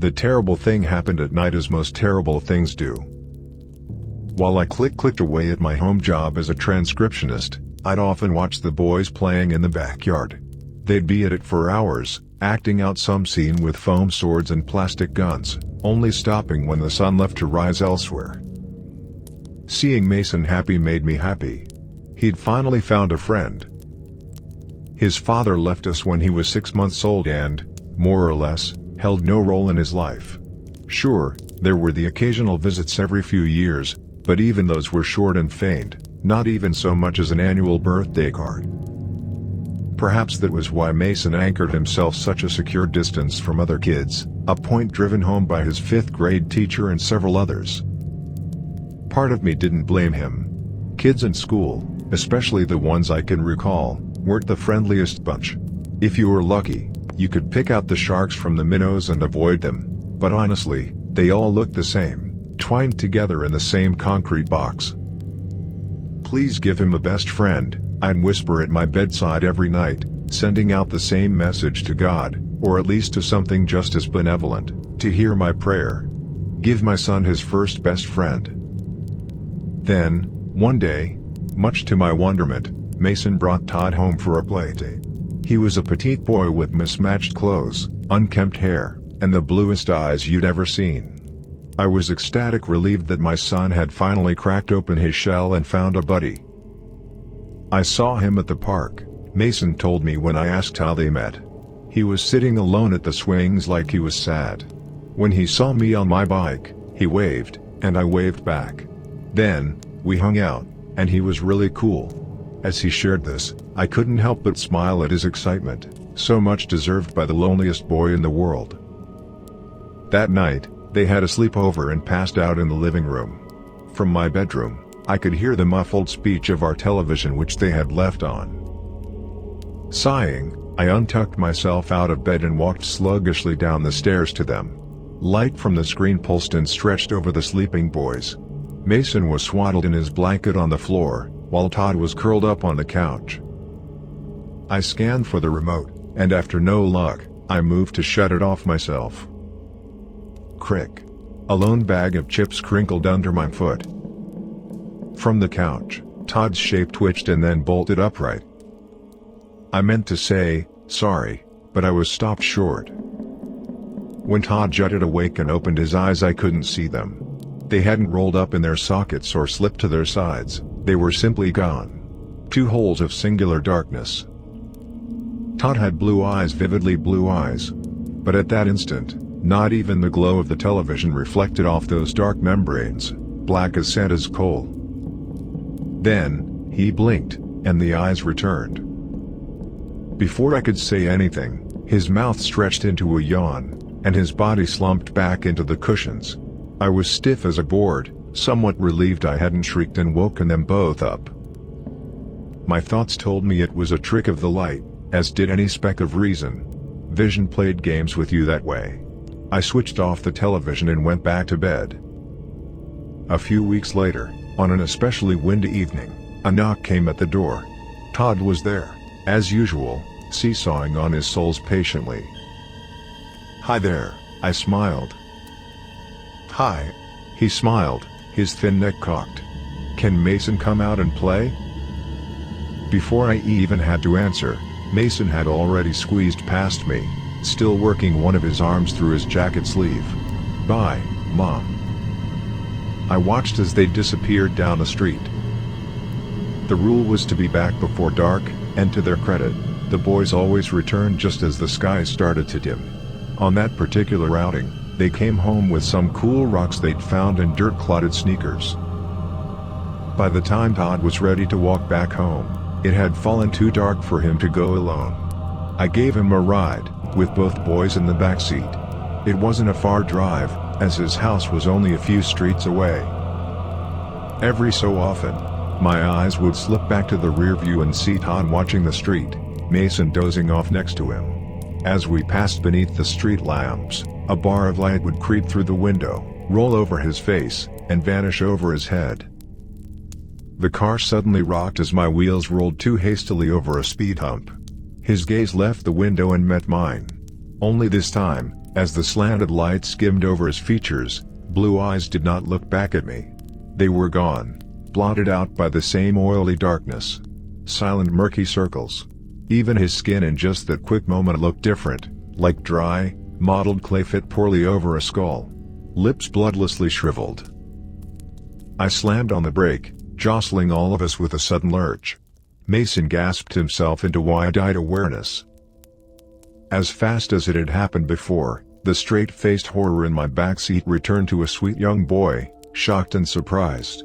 The terrible thing happened at night, as most terrible things do. While I clicked away at my home job as a transcriptionist, I'd often watch the boys playing in the backyard. They'd be at it for hours, acting out some scene with foam swords and plastic guns, only stopping when the sun left to rise elsewhere. Seeing Mason happy made me happy. He'd finally found a friend. His father left us when he was 6 months old and, more or less, held no role in his life. Sure, there were the occasional visits every few years, but even those were short and faint, not even so much as an annual birthday card. Perhaps that was why Mason anchored himself such a secure distance from other kids, a point driven home by his 5th grade teacher and several others. Part of me didn't blame him. Kids in school, especially the ones I can recall, weren't the friendliest bunch. If you were lucky, you could pick out the sharks from the minnows and avoid them, but honestly, they all looked the same, twined together in the same concrete box. "Please give him a best friend," I'd whisper at my bedside every night, sending out the same message to God, or at least to something just as benevolent, to hear my prayer. Give my son his first best friend. Then, one day, much to my wonderment, Mason brought Todd home for a playdate. He was a petite boy with mismatched clothes, unkempt hair, and the bluest eyes you'd ever seen. I was ecstatic, relieved that my son had finally cracked open his shell and found a buddy. I saw him at the park, Mason told me when I asked how they met. He was sitting alone at the swings like he was sad. When he saw me on my bike, he waved, and I waved back. Then, we hung out, and he was really cool. As he shared this, I couldn't help but smile at his excitement, so much deserved by the loneliest boy in the world. That night, they had a sleepover and passed out in the living room. From my bedroom, I could hear the muffled speech of our television which they had left on. Sighing, I untucked myself out of bed and walked sluggishly down the stairs to them. Light from the screen pulsed and stretched over the sleeping boys. Mason was swaddled in his blanket on the floor, while Todd was curled up on the couch. I scanned for the remote, and after no luck, I moved to shut it off myself. Crick. A lone bag of chips crinkled under my foot. From the couch, Todd's shape twitched and then bolted upright. I meant to say, sorry, but I was stopped short. When Todd jutted awake and opened his eyes, I couldn't see them. They hadn't rolled up in their sockets or slipped to their sides, they were simply gone. 2 holes of singular darkness. Todd had blue eyes, vividly blue eyes. But at that instant, not even the glow of the television reflected off those dark membranes, black as Santa's coal. Then, he blinked, and the eyes returned. Before I could say anything, his mouth stretched into a yawn, and his body slumped back into the cushions. I was stiff as a board, somewhat relieved I hadn't shrieked and woken them both up. My thoughts told me it was a trick of the light, as did any speck of reason. Vision played games with you that way. I switched off the television and went back to bed. A few weeks later, on an especially windy evening, a knock came at the door. Todd was there, as usual, seesawing on his soles patiently. "Hi there," I smiled. "Hi." He smiled, his thin neck cocked. "Can Mason come out and play?" Before I even had to answer, Mason had already squeezed past me, still working one of his arms through his jacket sleeve. "Bye, Mom." I watched as they disappeared down the street. The rule was to be back before dark, and to their credit, the boys always returned just as the skies started to dim. On that particular outing, they came home with some cool rocks they'd found and dirt-clotted sneakers. By the time Todd was ready to walk back home, it had fallen too dark for him to go alone. I gave him a ride, with both boys in the back seat. It wasn't a far drive, as his house was only a few streets away. Every so often, my eyes would slip back to the rear view and see Todd watching the street, Mason dozing off next to him. As we passed beneath the street lamps, a bar of light would creep through the window, roll over his face, and vanish over his head. The car suddenly rocked as my wheels rolled too hastily over a speed hump. His gaze left the window and met mine. Only this time, As the slanted light skimmed over his features, blue eyes did not look back at me. They were gone, blotted out by the same oily darkness. Silent murky circles. Even his skin in just that quick moment looked different, like dry, mottled clay fit poorly over a skull. Lips bloodlessly shriveled. I slammed on the brake, jostling all of us with a sudden lurch. Mason gasped himself into wide-eyed awareness. As fast as it had happened before, the straight-faced horror in my backseat returned to a sweet young boy, shocked and surprised.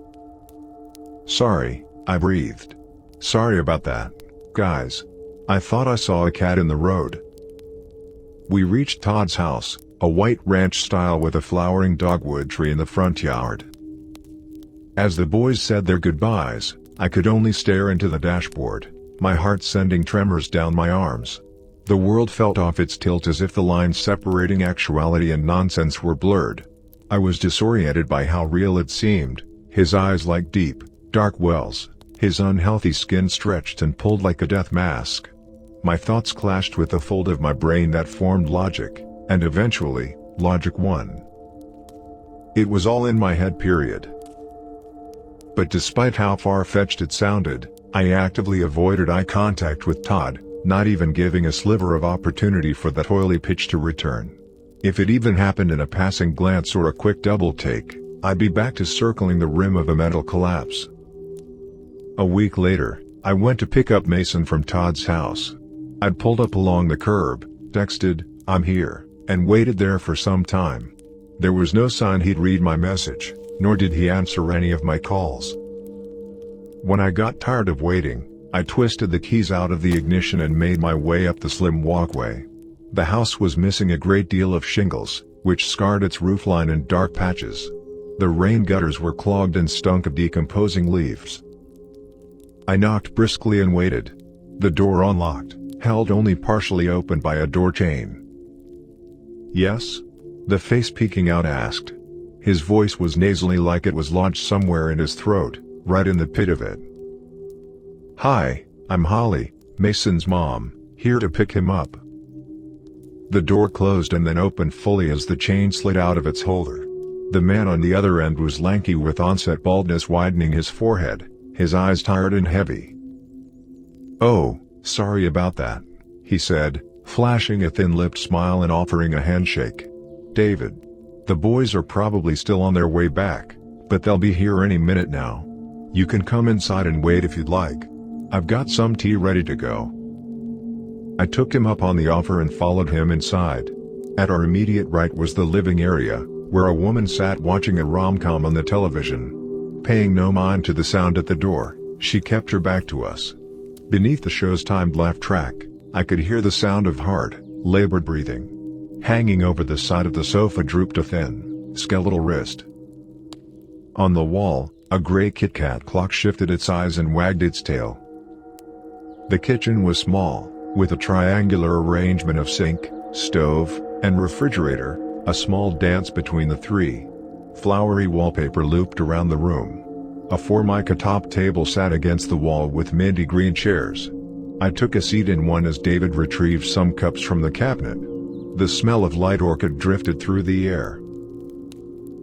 "Sorry," I breathed. "Sorry about that, guys. I thought I saw a cat in the road." We reached Todd's house, a white ranch style with a flowering dogwood tree in the front yard. As the boys said their goodbyes, I could only stare into the dashboard, my heart sending tremors down my arms. The world felt off its tilt as if the lines separating actuality and nonsense were blurred. I was disoriented by how real it seemed, his eyes like deep, dark wells, his unhealthy skin stretched and pulled like a death mask. My thoughts clashed with the fold of my brain that formed logic, and eventually, logic won. It was all in my head, period. But despite how far-fetched it sounded, I actively avoided eye contact with Todd, not even giving a sliver of opportunity for that oily pitch to return. If it even happened in a passing glance or a quick double take, I'd be back to circling the rim of a mental collapse. A week later, I went to pick up Mason from Todd's house. I'd pulled up along the curb, texted, "I'm here," and waited there for some time. There was no sign he'd read my message, nor did he answer any of my calls. When I got tired of waiting, I twisted the keys out of the ignition and made my way up the slim walkway. The house was missing a great deal of shingles, which scarred its roofline in dark patches. The rain gutters were clogged and stunk of decomposing leaves. I knocked briskly and waited. The door unlocked, held only partially open by a door chain. "Yes?" the face peeking out asked. His voice was nasally, like it was lodged somewhere in his throat, right in the pit of it. "Hi, I'm Holly, Mason's mom, here to pick him up." The door closed and then opened fully as the chain slid out of its holder. The man on the other end was lanky with onset baldness widening his forehead, his eyes tired and heavy. "Oh, sorry about that," he said, flashing a thin-lipped smile and offering a handshake. "David. The boys are probably still on their way back, but they'll be here any minute now. You can come inside and wait if you'd like. I've got some tea ready to go." I took him up on the offer and followed him inside. At our immediate right was the living area, where a woman sat watching a rom-com on the television. Paying no mind to the sound at the door, she kept her back to us. Beneath the show's timed laugh track, I could hear the sound of hard, labored breathing. Hanging over the side of the sofa drooped a thin, skeletal wrist. On the wall, a gray Kit Kat clock shifted its eyes and wagged its tail. The kitchen was small, with a triangular arrangement of sink, stove, and refrigerator, a small dance between the three. Flowery wallpaper looped around the room. A Formica top table sat against the wall with minty green chairs. I took a seat in one as David retrieved some cups from the cabinet. The smell of light orchid drifted through the air.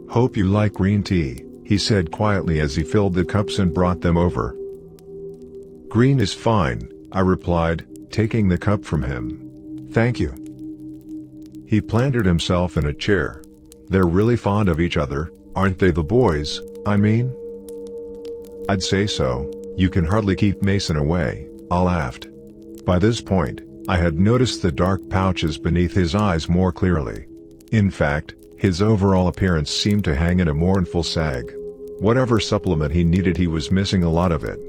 "Hope you like green tea," he said quietly as he filled the cups and brought them over. "Green is fine," I replied, taking the cup from him. "Thank you." He planted himself in a chair. "They're really fond of each other, aren't they, the boys, I mean?" "I'd say so. You can hardly keep Mason away," I laughed. By this point, I had noticed the dark pouches beneath his eyes more clearly. In fact, his overall appearance seemed to hang in a mournful sag. Whatever supplement he needed, he was missing a lot of it.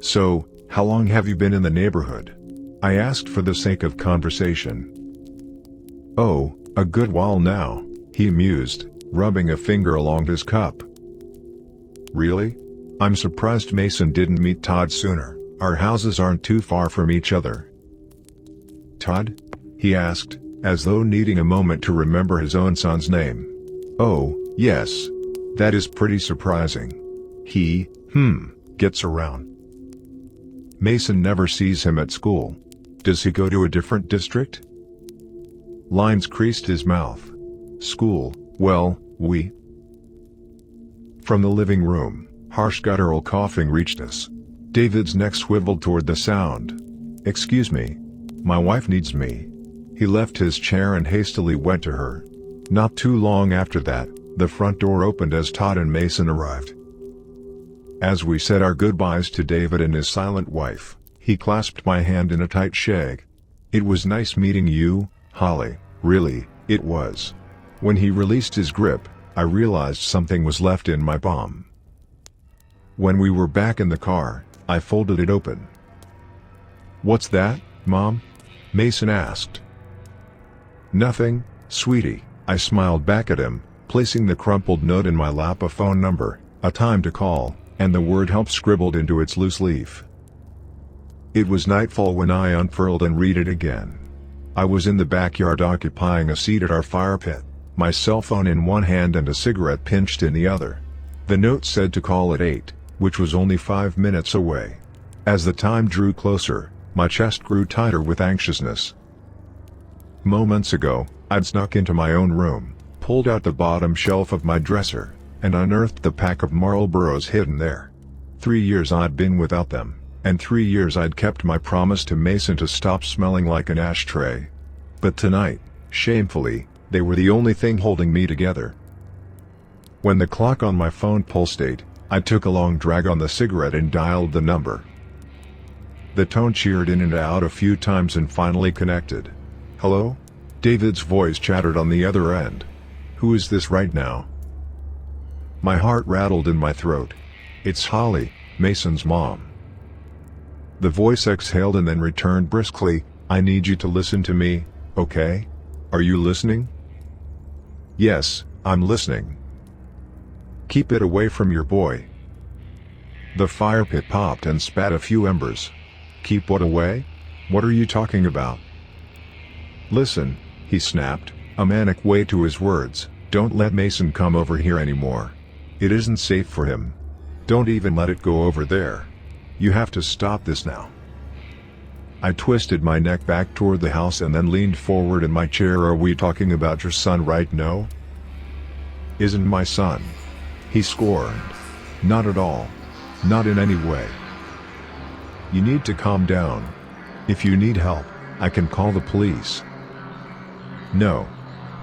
"So, how long have you been in the neighborhood?" I asked for the sake of conversation. "Oh, a good while now," he mused, rubbing a finger along his cup. "Really? I'm surprised Mason didn't meet Todd sooner. Our houses aren't too far from each other." "Todd?" he asked, as though needing a moment to remember his own son's name. "Oh, yes. That is pretty surprising. He, gets around. Mason never sees him at school. Does he go to a different district?" Lines creased his mouth. School, well, we... From the living room, harsh guttural coughing reached us. David's neck swiveled toward the sound. "Excuse me. My wife needs me." He left his chair and hastily went to her. Not too long after that, the front door opened as Todd and Mason arrived. As we said our goodbyes to David and his silent wife, he clasped my hand in a tight shake. "It was nice meeting you, Holly, really, it was." When he released his grip, I realized something was left in my palm. When we were back in the car, I folded it open. "What's that, Mom?" Mason asked. "Nothing, sweetie," I smiled back at him, placing the crumpled note in my lap, a phone number, a time to call, and the word "help" scribbled into its loose leaf. It was nightfall when I unfurled and read it again. I was in the backyard occupying a seat at our fire pit, my cell phone in one hand and a cigarette pinched in the other. The note said to call at 8, which was only 5 minutes away. As the time drew closer, my chest grew tighter with anxiousness. Moments ago, I'd snuck into my own room, pulled out the bottom shelf of my dresser, and unearthed the pack of Marlboros hidden there. 3 years I'd been without them, and 3 years I'd kept my promise to Mason to stop smelling like an ashtray. But tonight, shamefully, they were the only thing holding me together. When the clock on my phone pulsed 8, I took a long drag on the cigarette and dialed the number. The tone cheered in and out a few times and finally connected. "Hello?" David's voice chattered on the other end. "Who is this right now?" My heart rattled in my throat. "It's Holly, Mason's mom." The voice exhaled and then returned briskly. "I need you to listen to me, okay? Are you listening?" "Yes, I'm listening." "Keep it away from your boy." The fire pit popped and spat a few embers. "Keep what away? What are you talking about?" "Listen," he snapped, a manic way to his words, "don't let Mason come over here anymore. It isn't safe for him. Don't even let it go over there. You have to stop this now." I twisted my neck back toward the house and then leaned forward in my chair. "Are we talking about your son right now?" "Isn't my son," he scorned. "Not at all. Not in any way. You need to calm down. If you need help, I can call the police." "No.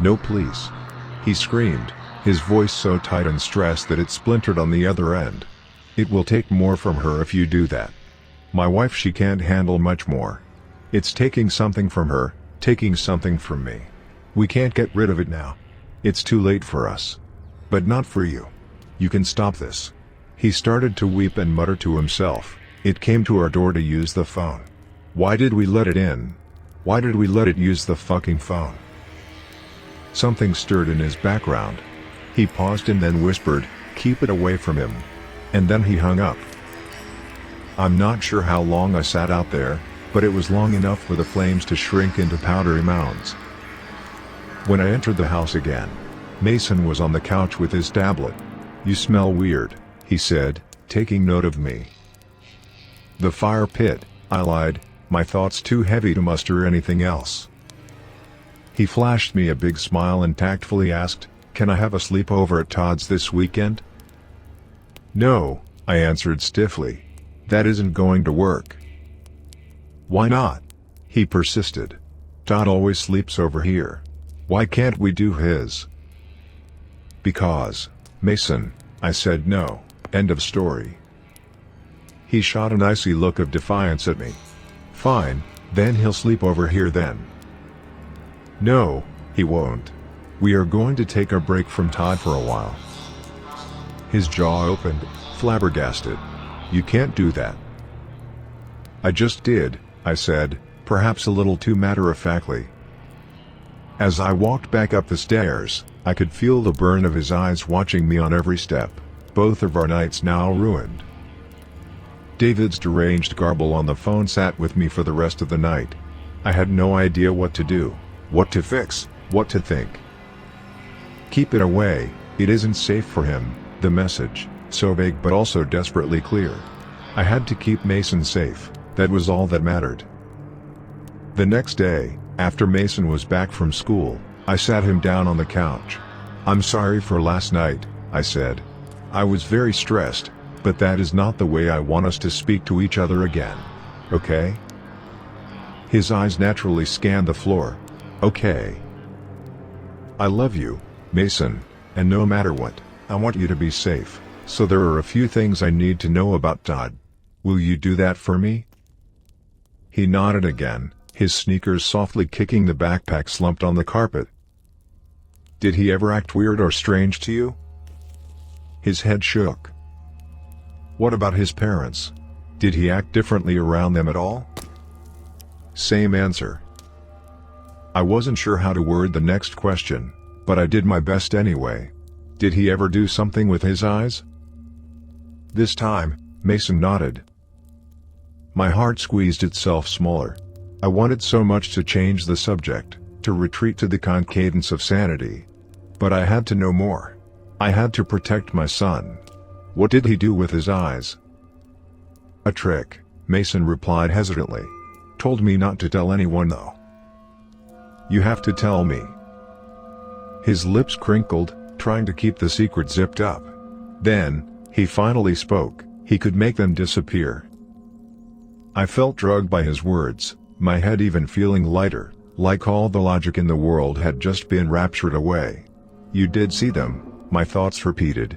No police," he screamed, his voice so tight and stressed that it splintered on the other end. "It will take more from her if you do that. My wife, she can't handle much more. It's taking something from her, taking something from me. We can't get rid of it now. It's too late for us. But not for you. You can stop this." He started to weep and mutter to himself. It came to our door to use the phone. Why did we let it in? Why did we let it use the fucking phone? Something stirred in his background. He paused and then whispered, "Keep it away from him." And then he hung up. I'm not sure how long I sat out there, but it was long enough for the flames to shrink into powdery mounds. When I entered the house again, Mason was on the couch with his tablet. "You smell weird," he said, taking note of me. "The fire pit," I lied, my thoughts too heavy to muster anything else. He flashed me a big smile and tactfully asked, "Can I have a sleepover at Todd's this weekend?" "No," I answered stiffly. "That isn't going to work." "Why not?" he persisted. "Todd always sleeps over here. Why can't we do his?" "Because, Mason," I said. "No, end of story." He shot an icy look of defiance at me. "Fine, then he'll sleep over here then." "No, he won't. We are going to take a break from Todd for a while." His jaw opened, flabbergasted. "You can't do that." "I just did," I said, perhaps a little too matter-of-factly. As I walked back up the stairs, I could feel the burn of his eyes watching me on every step, both of our nights now ruined. David's deranged garble on the phone sat with me for the rest of the night. I had no idea what to do, what to fix, what to think. "Keep it away, it isn't safe for him," the message, so vague but also desperately clear. I had to keep Mason safe, that was all that mattered. The next day, After Mason was back from school, I sat him down on the couch. "I'm sorry for last night," I said. "I was very stressed, but that is not the way I want us to speak to each other again. Okay?" His eyes naturally scanned the floor. "Okay. I love you, Mason, and no matter what, I want you to be safe, so there are a few things I need to know about Todd. Will you do that for me?" He nodded again, his sneakers softly kicking the backpack slumped on the carpet. "Did he ever act weird or strange to you?" His head shook. "What about his parents? Did he act differently around them at all?" Same answer. I wasn't sure how to word the next question, but I did my best anyway. "Did he ever do something with his eyes?" This time, Mason nodded. My heart squeezed itself smaller. I wanted so much to change the subject, to retreat to the kind cadence of sanity. But I had to know more. I had to protect my son. "What did he do with his eyes?" "A trick," Mason replied hesitantly. "Told me not to tell anyone though." "You have to tell me." His lips crinkled, trying to keep the secret zipped up. Then, he finally spoke. He could make them disappear. I felt drugged by his words, my head even feeling lighter, like all the logic in the world had just been raptured away. "You did see them," my thoughts repeated.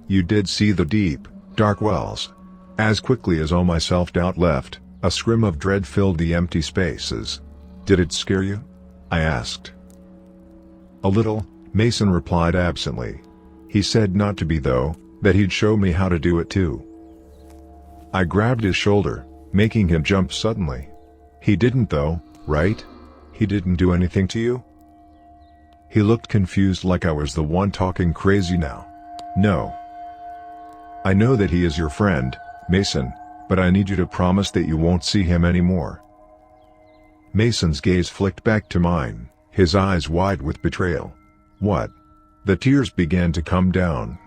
"You did see the deep, dark wells." As quickly as all my self-doubt left, a scream of dread filled the empty spaces. "Did it scare you?" I asked. "A little," Mason replied absently. He said not to be though, that he'd show me how to do it too. I grabbed his shoulder, making him jump suddenly. "He didn't though, right? He didn't do anything to you?" He looked confused like I was the one talking crazy now. "No. I know that he is your friend, Mason, but I need you to promise that you won't see him anymore." Mason's gaze flicked back to mine, his eyes wide with betrayal. "What?" The tears began to come down.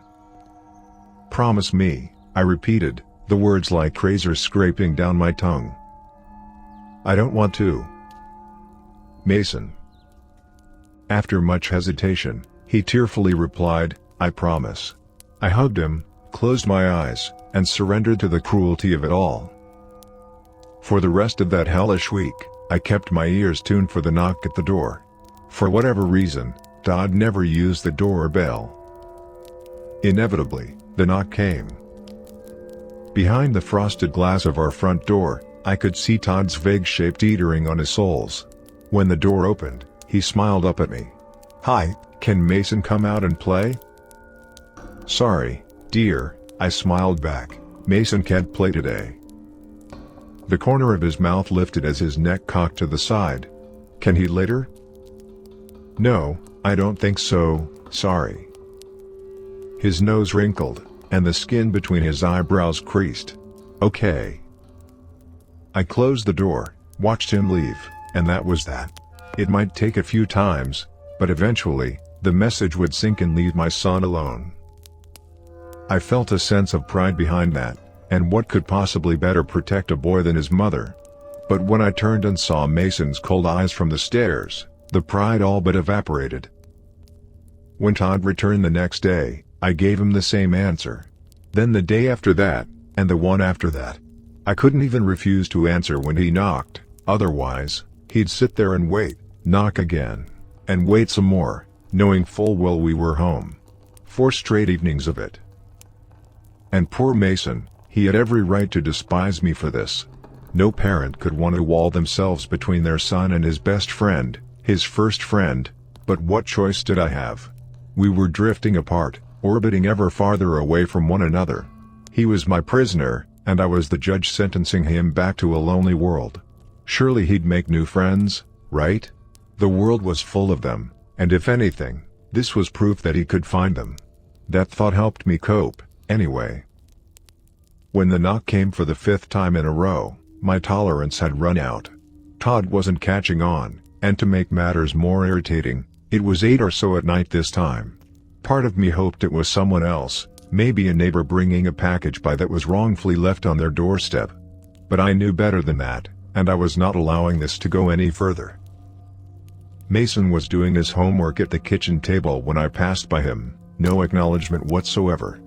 "Promise me," I repeated, the words like razors scraping down my tongue. "I don't want to." "Mason." After much hesitation, he tearfully replied, "I promise." I hugged him, closed my eyes, and surrendered to the cruelty of it all. For the rest of that hellish week, I kept my ears tuned for the knock at the door. For whatever reason, Todd never used the doorbell. Inevitably, the knock came. Behind the frosted glass of our front door, I could see Todd's vague-shaped teetering on his soles. When the door opened, he smiled up at me. "Hi, can Mason come out and play?" "Sorry, dear," I smiled back. "Mason can't play today." The corner of his mouth lifted as his neck cocked to the side. "Can he later?" "No, I don't think so, sorry." His nose wrinkled, and the skin between his eyebrows creased. "Okay." I closed the door, watched him leave, and that was that. It might take a few times, but eventually, the message would sink and leave my son alone. I felt a sense of pride behind that, and what could possibly better protect a boy than his mother? But when I turned and saw Mason's cold eyes from the stairs, the pride all but evaporated. When Todd returned the next day, I gave him the same answer. Then the day after that, and the one after that. I couldn't even refuse to answer when he knocked, otherwise, he'd sit there and wait, knock again, and wait some more, knowing full well we were home. 4 straight evenings of it. And poor Mason, he had every right to despise me for this. No parent could want to wall themselves between their son and his best friend, his first friend, but what choice did I have? We were drifting apart, orbiting ever farther away from one another. He was my prisoner, and I was the judge sentencing him back to a lonely world. Surely he'd make new friends, right? The world was full of them, and if anything, this was proof that he could find them. That thought helped me cope, anyway. When the knock came for the 5th time in a row, my tolerance had run out. Todd wasn't catching on, and to make matters more irritating, it was 8 or so at night this time. Part of me hoped it was someone else, maybe a neighbor bringing a package by that was wrongfully left on their doorstep. But I knew better than that, and I was not allowing this to go any further. Mason was doing his homework at the kitchen table when I passed by him, no acknowledgement whatsoever.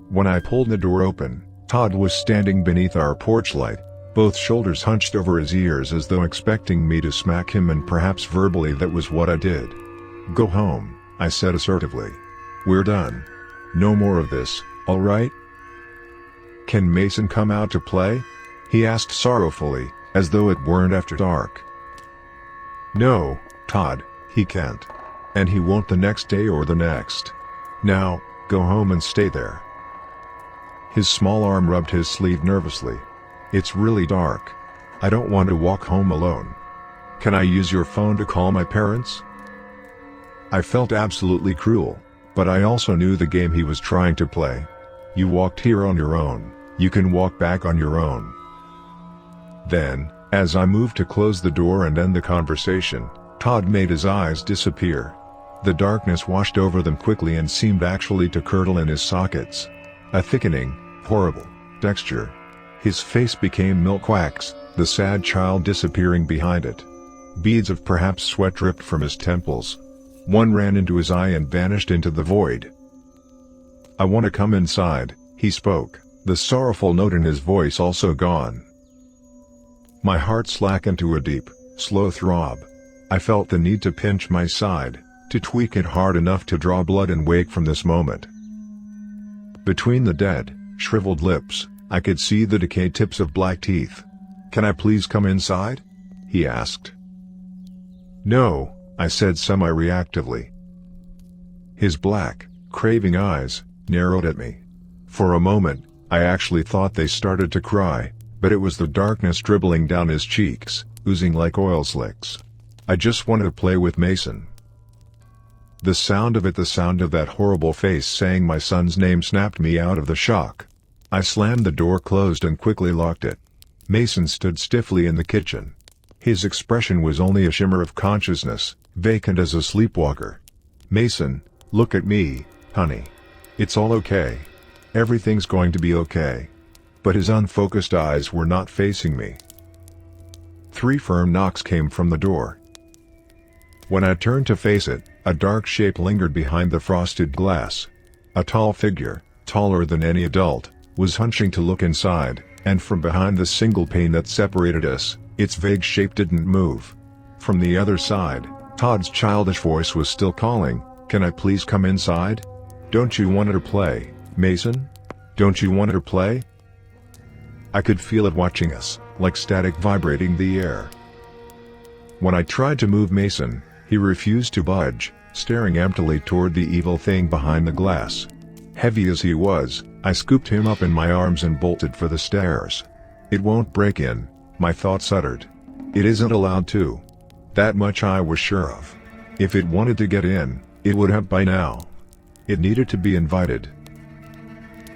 When I pulled the door open, Todd was standing beneath our porch light, both shoulders hunched over his ears as though expecting me to smack him, and perhaps verbally that was what I did. "Go home," I said assertively. "We're done. No more of this, all right?" "Can Mason come out to play?" he asked sorrowfully, as though it weren't after dark. "No, Todd, he can't. And he won't the next day or the next. Now, go home and stay there." His small arm rubbed his sleeve nervously. "It's really dark. I don't want to walk home alone. Can I use your phone to call my parents?" I felt absolutely cruel, but I also knew the game he was trying to play. You walked here on your own, you can walk back on your own. Then, as I moved to close the door and end the conversation, Todd made his eyes disappear. The darkness washed over them quickly and seemed actually to curdle in his sockets. A thickening, horrible texture. His face became milk wax, the sad child disappearing behind it. Beads of perhaps sweat dripped from his temples. One ran into his eye and vanished into the void. "I want to come inside," he spoke, the sorrowful note in his voice also gone. My heart slackened to a deep, slow throb. I felt the need to pinch my side, to tweak it hard enough to draw blood and wake from this moment. Between the dead, shriveled lips, I could see the decayed tips of black teeth. "Can I please come inside?" he asked. "No," I said semi-reactively. His black, craving eyes narrowed at me. For a moment, I actually thought they started to cry, but it was the darkness dribbling down his cheeks, oozing like oil slicks. I just wanted to play with Mason. The sound of that horrible face saying my son's name snapped me out of the shock. I slammed the door closed and quickly locked it. Mason stood stiffly in the kitchen. His expression was only a shimmer of consciousness, vacant as a sleepwalker. "Mason, look at me, honey. It's all okay. Everything's going to be okay." But his unfocused eyes were not facing me. 3 firm knocks came from the door. When I turned to face it, a dark shape lingered behind the frosted glass. A tall figure, taller than any adult, was hunching to look inside, and from behind the single pane that separated us, its vague shape didn't move. From the other side, Todd's childish voice was still calling, "Can I please come inside? Don't you want her to play, Mason? Don't you want her to play?" I could feel it watching us, like static vibrating the air. When I tried to move Mason, he refused to budge, staring emptily toward the evil thing behind the glass. Heavy as he was, I scooped him up in my arms and bolted for the stairs. "It won't break in," my thoughts uttered. "It isn't allowed to. That much I was sure of. If it wanted to get in, it would have by now. It needed to be invited."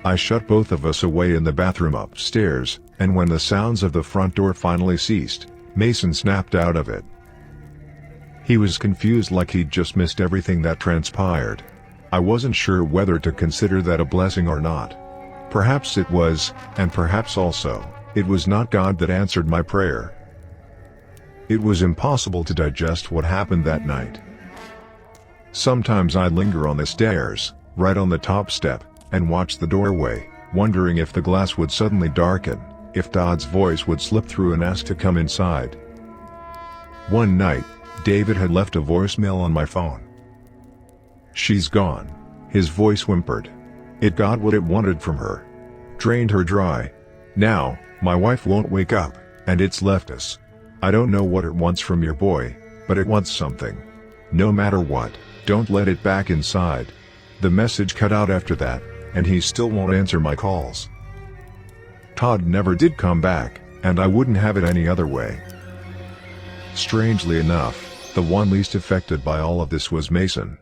I shut both of us away in the bathroom upstairs, and when the sounds of the front door finally ceased, Mason snapped out of it. He was confused, like he'd just missed everything that transpired. I wasn't sure whether to consider that a blessing or not. Perhaps it was, and perhaps also, it was not God that answered my prayer. It was impossible to digest what happened that night. Sometimes I'd linger on the stairs, right on the top step, and watch the doorway, wondering if the glass would suddenly darken, if Todd's voice would slip through and ask to come inside. One night, David had left a voicemail on my phone. "She's gone," his voice whimpered. It got what it wanted from her. Drained her dry. Now, my wife won't wake up, and it's left us. I don't know what it wants from your boy, but it wants something. No matter what, don't let it back inside. The message cut out after that, and he still won't answer my calls. Todd never did come back, and I wouldn't have it any other way. Strangely enough, the one least affected by all of this was Mason.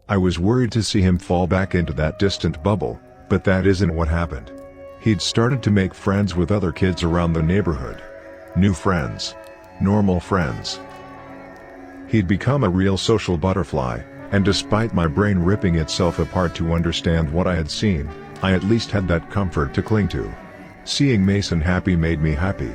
I was worried to see him fall back into that distant bubble, but that isn't what happened. He'd started to make friends with other kids around the neighborhood. New friends. Normal friends. He'd become a real social butterfly, and despite my brain ripping itself apart to understand what I had seen, I at least had that comfort to cling to. Seeing Mason happy made me happy.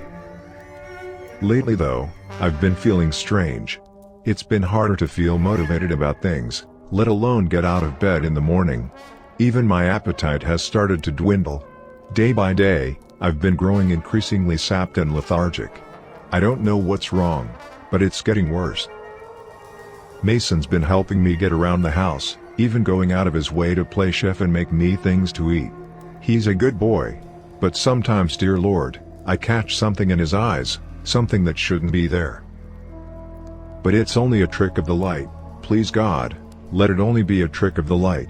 Lately though, I've been feeling strange. It's been harder to feel motivated about things, let alone get out of bed in the morning. Even my appetite has started to dwindle. Day by day, I've been growing increasingly sapped and lethargic. I don't know what's wrong, but it's getting worse. Mason's been helping me get around the house, even going out of his way to play chef and make me things to eat. He's a good boy. But sometimes, dear Lord, I catch something in his eyes, something that shouldn't be there. But it's only a trick of the light. Please God, let it only be a trick of the light.